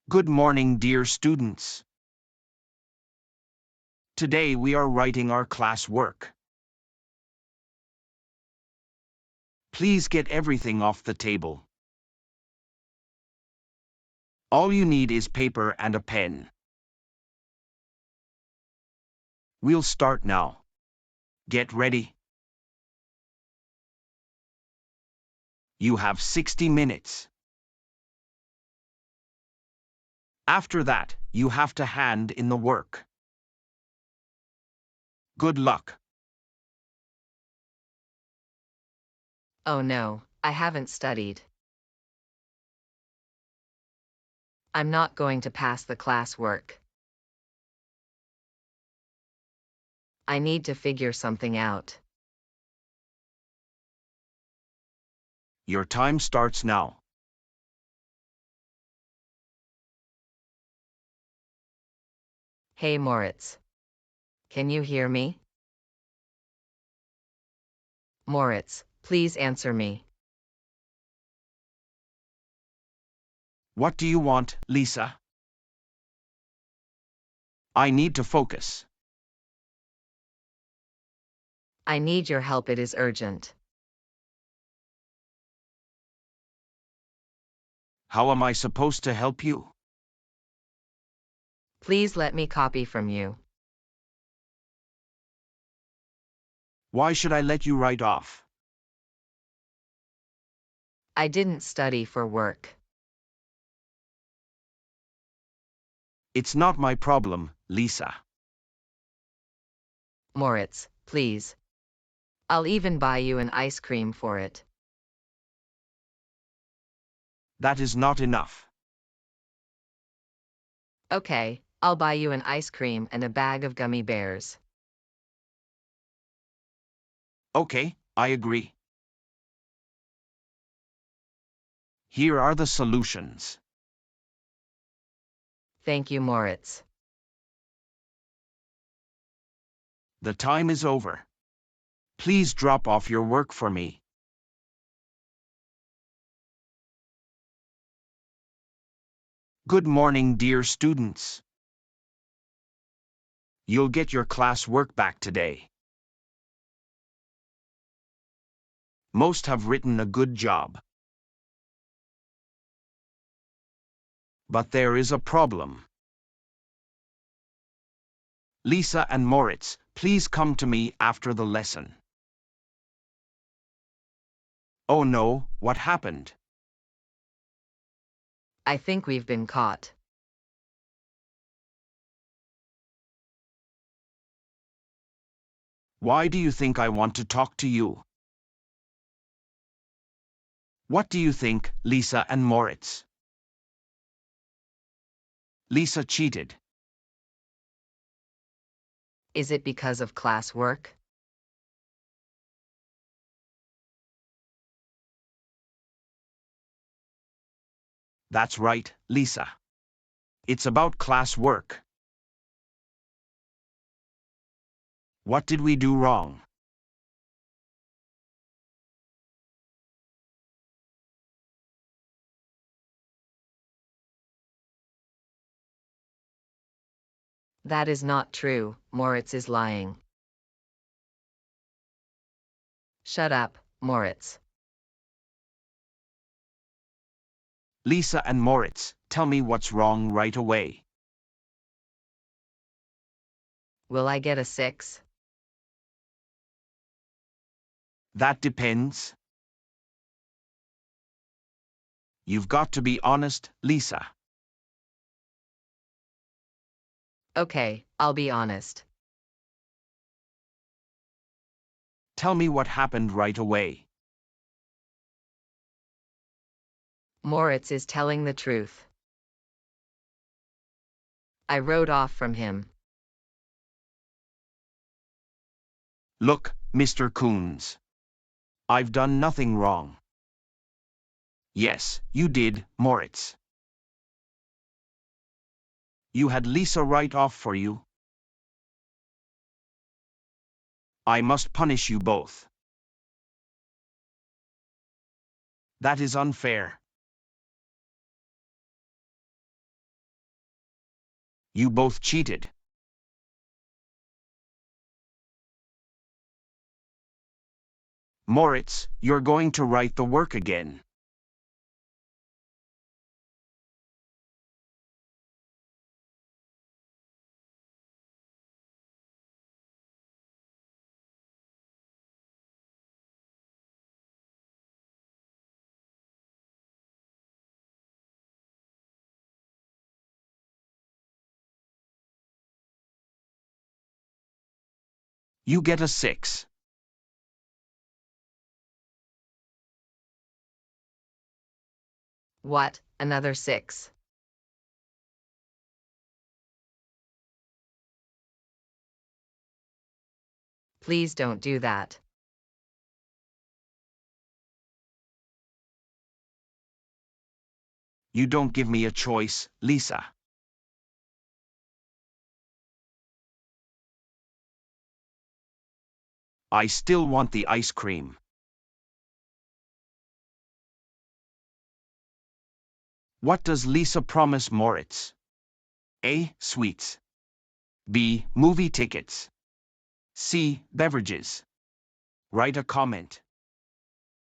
Good morning, dear students. Today we are writing our class work. Please get everything off the table. All you need is paper and a pen. We'll start now. Get ready. You have 60 minutes. After that, you have to hand in the work. Good luck. Oh no, I haven't studied. I'm not going to pass the class work. I need to figure something out. Your time starts now. Hey Moritz. Can you hear me? Moritz, please answer me. What do you want, Lisa? I need to focus. I need your help, it is urgent. How am I supposed to help you? Please let me copy from you. Why should I let you write off? I didn't study for work. It's not my problem, Lisa. Moritz, please. I'll even buy you an ice cream for it. That is not enough. Okay, I'll buy you an ice cream and a bag of gummy bears. Okay, I agree. Here are the solutions. Thank you, Moritz. The time is over. Please drop off your work for me. Good morning, dear students. You'll get your class work back today. Most have written a good job. But there is a problem. Lisa and Moritz, please come to me after the lesson. Oh no, what happened? I think we've been caught. Why do you think I want to talk to you? What do you think, Lisa and Moritz? Lisa cheated. Is it because of class work? That's right, Lisa. It's about class work. What did we do wrong? That is not true, Moritz is lying. Shut up, Moritz. Lisa and Moritz, tell me what's wrong right away. Will I get a 6? That depends. You've got to be honest, Lisa. Okay, I'll be honest. Tell me what happened right away. Moritz is telling the truth. I wrote off from him. Look, Mr. Coons. I've done nothing wrong. Yes, you did, Moritz. You had Lisa write off for you. I must punish you both. That is unfair. You both cheated. Moritz, you're going to write the work again. You get a 6. What, another 6? Please don't do that. You don't give me a choice, Lisa. I still want the ice cream. What does Lisa promise Moritz? A. Sweets. B. Movie tickets. C. Beverages. Write a comment.